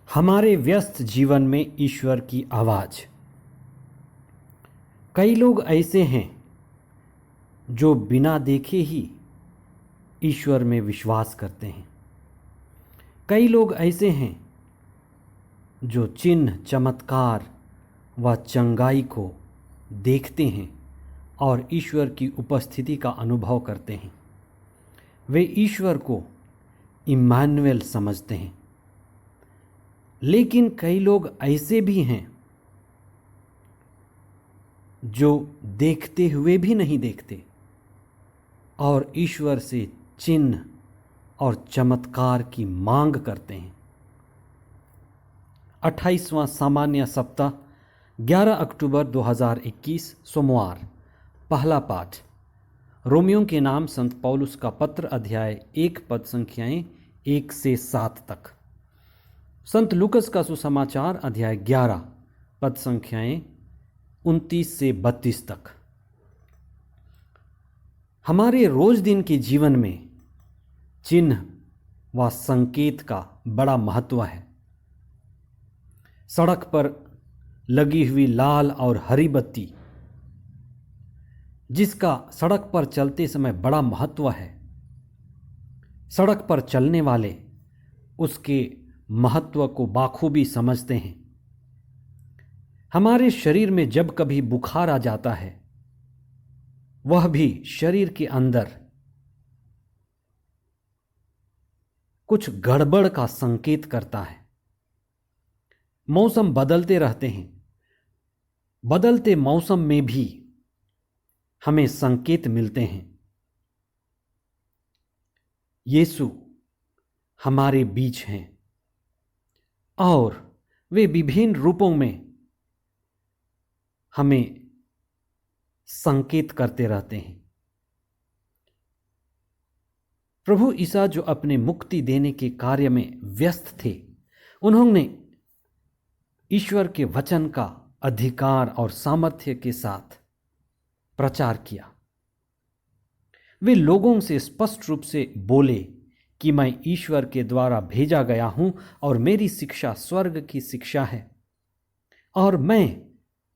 हमारे व्यस्त जीवन में ईश्वर की आवाज़। कई लोग ऐसे हैं जो बिना देखे ही ईश्वर में विश्वास करते हैं। कई लोग ऐसे हैं जो चिन्ह, चमत्कार व चंगाई को देखते हैं और ईश्वर की उपस्थिति का अनुभव करते हैं। वे ईश्वर को इम्मानुएल समझते हैं। लेकिन कई लोग ऐसे भी हैं जो देखते हुए भी नहीं देखते और ईश्वर से चिन्ह और चमत्कार की मांग करते हैं। 28वां सामान्य सप्ताह 11 अक्टूबर 2021 सोमवार। पहला पाठ रोमियों के नाम संत पौलुस का पत्र अध्याय 1 पद संख्याएं 1 से 7 तक। संत लूकस का सुसमाचार अध्याय 11 पद संख्याएं 29 से 32 तक। हमारे रोज दिन के जीवन में चिन्ह व संकेत का बड़ा महत्व है। सड़क पर लगी हुई लाल और हरी बत्ती, जिसका सड़क पर चलते समय बड़ा महत्व है, सड़क पर चलने वाले उसके महत्व को बाखूबी समझते हैं। हमारे शरीर में जब कभी बुखार आ जाता है, वह भी शरीर के अंदर कुछ गड़बड़ का संकेत करता है। मौसम बदलते रहते हैं। बदलते मौसम में भी हमें संकेत मिलते हैं। यीशु हमारे बीच हैं और वे विभिन्न रूपों में हमें संकेत करते रहते हैं। प्रभु ईसा जो अपने मुक्ति देने के कार्य में व्यस्त थे, उन्होंने ईश्वर के वचन का अधिकार और सामर्थ्य के साथ प्रचार किया। वे लोगों से स्पष्ट रूप से बोले कि मैं ईश्वर के द्वारा भेजा गया हूं और मेरी शिक्षा स्वर्ग की शिक्षा है और मैं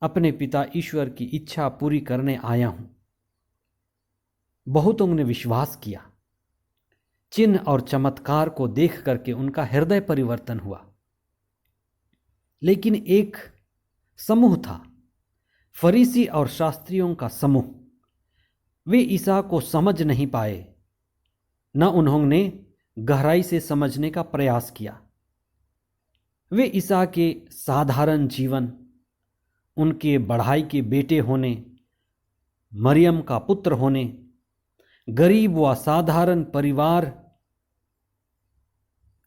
अपने पिता ईश्वर की इच्छा पूरी करने आया हूं। बहुतों ने विश्वास किया। चिन्ह और चमत्कार को देख करके उनका हृदय परिवर्तन हुआ। लेकिन एक समूह था, फरीसी और शास्त्रियों का समूह। वे ईसा को समझ नहीं पाए, न उन्होंने गहराई से समझने का प्रयास किया। वे ईसा के साधारण जीवन, उनके बढ़ाई के बेटे होने, मरियम का पुत्र होने, गरीब व साधारण परिवार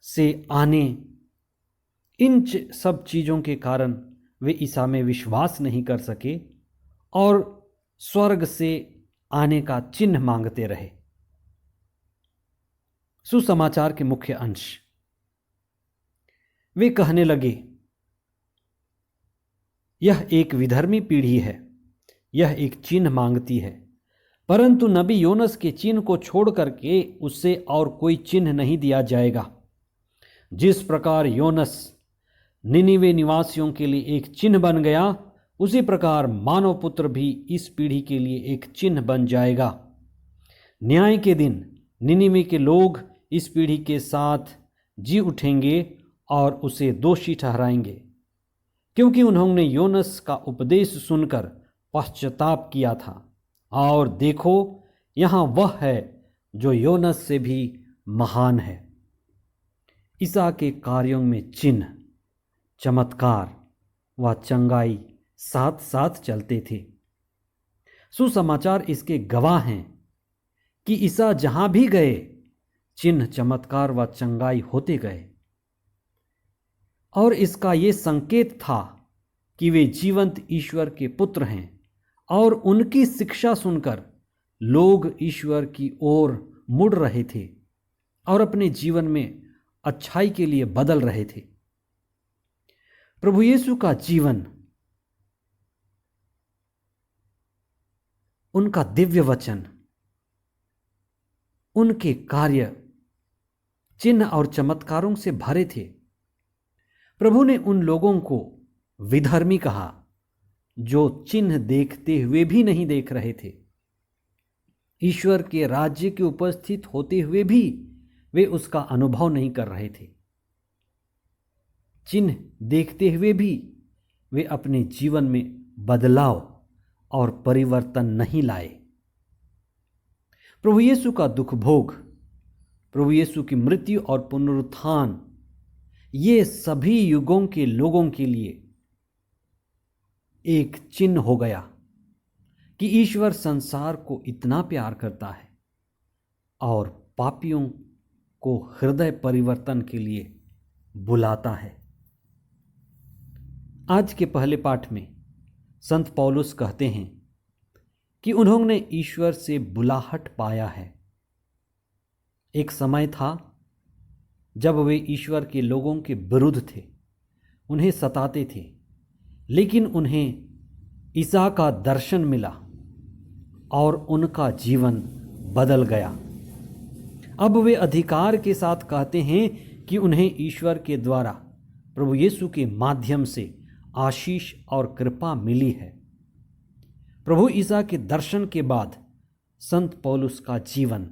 से आने, इन सब चीज़ों के कारण वे ईसा में विश्वास नहीं कर सके और स्वर्ग से आने का चिन्ह मांगते रहे। सुसमाचार के मुख्य अंश। वे कहने लगे, यह एक विधर्मी पीढ़ी है, यह एक चिन्ह मांगती है, परंतु नबी योनस के चिन्ह को छोड़ करके उससे और कोई चिन्ह नहीं दिया जाएगा। जिस प्रकार योनस निनिवे निवासियों के लिए एक चिन्ह बन गया, उसी प्रकार मानव पुत्र भी इस पीढ़ी के लिए एक चिन्ह बन जाएगा। न्याय के दिन निनिवे के लोग इस पीढ़ी के साथ जी उठेंगे और उसे दोषी ठहराएंगे, क्योंकि उन्होंने योनस का उपदेश सुनकर पश्चाताप किया था। और देखो, यहाँ वह है जो योनस से भी महान है। ईसा के कार्यों में चिन्ह, चमत्कार व चंगाई साथ साथ चलते थे। सुसमाचार इसके गवाह हैं कि ईसा जहां भी गए, चिन्ह, चमत्कार व चंगाई होते गए। और इसका ये संकेत था कि वे जीवंत ईश्वर के पुत्र हैं और उनकी शिक्षा सुनकर लोग ईश्वर की ओर मुड़ रहे थे और अपने जीवन में अच्छाई के लिए बदल रहे थे। प्रभु यीशु का जीवन, उनका दिव्य वचन, उनके कार्य चिन्ह और चमत्कारों से भरे थे। प्रभु ने उन लोगों को विधर्मी कहा जो चिन्ह देखते हुए भी नहीं देख रहे थे। ईश्वर के राज्य के उपस्थित होते हुए भी वे उसका अनुभव नहीं कर रहे थे। चिन्ह देखते हुए भी वे अपने जीवन में बदलाव और परिवर्तन नहीं लाए। प्रभु यीशु का दुख भोग, प्रभु यीशु की मृत्यु और पुनरुत्थान, ये सभी युगों के लोगों के लिए एक चिन्ह हो गया कि ईश्वर संसार को इतना प्यार करता है और पापियों को हृदय परिवर्तन के लिए बुलाता है। आज के पहले पाठ में संत पौलुस कहते हैं कि उन्होंने ईश्वर से बुलाहट पाया है। एक समय था जब वे ईश्वर के लोगों के विरुद्ध थे, उन्हें सताते थे, लेकिन उन्हें ईसा का दर्शन मिला और उनका जीवन बदल गया। अब वे अधिकार के साथ कहते हैं कि उन्हें ईश्वर के द्वारा प्रभु यीशु के माध्यम से आशीष और कृपा मिली है। प्रभु ईसा के दर्शन के बाद संत पौलुस का जीवन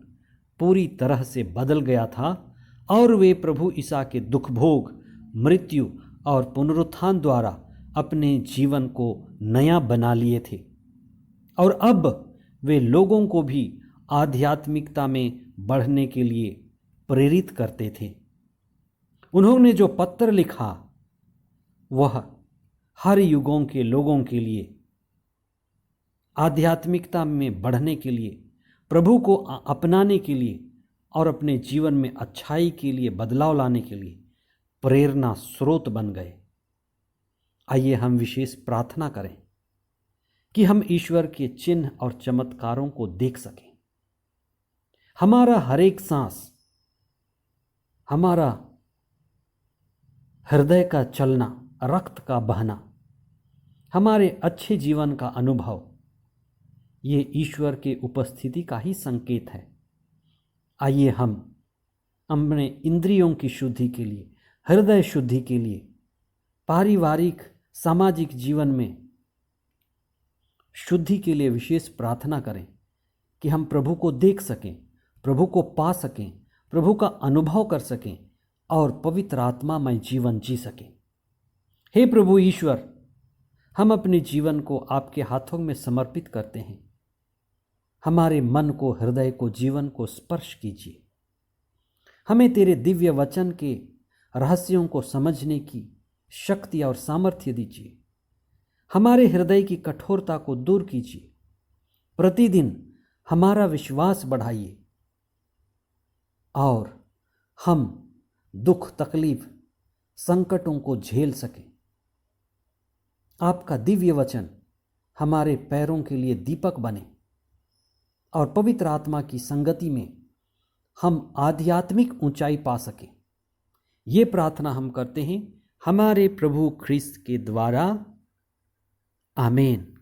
पूरी तरह से बदल गया था और वे प्रभु ईसा के दुख भोग, मृत्यु और पुनरुत्थान द्वारा अपने जीवन को नया बना लिए थे और अब वे लोगों को भी आध्यात्मिकता में बढ़ने के लिए प्रेरित करते थे। उन्होंने जो पत्र लिखा वह हर युगों के लोगों के लिए आध्यात्मिकता में बढ़ने के लिए, प्रभु को अपनाने के लिए और अपने जीवन में अच्छाई के लिए बदलाव लाने के लिए प्रेरणा स्रोत बन गए। आइए हम विशेष प्रार्थना करें कि हम ईश्वर के चिन्ह और चमत्कारों को देख सकें। हमारा हर एक सांस, हमारा हृदय का चलना, रक्त का बहना, हमारे अच्छे जीवन का अनुभव, ये ईश्वर के उपस्थिति का ही संकेत है। आइए हम अपने इंद्रियों की शुद्धि के लिए, हृदय शुद्धि के लिए, पारिवारिक सामाजिक जीवन में शुद्धि के लिए विशेष प्रार्थना करें कि हम प्रभु को देख सकें, प्रभु को पा सकें, प्रभु का अनुभव कर सकें और पवित्र आत्मामय जीवन जी सकें। हे प्रभु ईश्वर, हम अपने जीवन को आपके हाथों में समर्पित करते हैं। हमारे मन को, हृदय को, जीवन को स्पर्श कीजिए। हमें तेरे दिव्य वचन के रहस्यों को समझने की शक्ति और सामर्थ्य दीजिए। हमारे हृदय की कठोरता को दूर कीजिए। प्रतिदिन हमारा विश्वास बढ़ाइए और हम दुख, तकलीफ, संकटों को झेल सकें। आपका दिव्य वचन हमारे पैरों के लिए दीपक बने और पवित्र आत्मा की संगति में हम आध्यात्मिक ऊंचाई पा सकें। ये प्रार्थना हम करते हैं हमारे प्रभु ख्रिस्त के द्वारा। आमीन।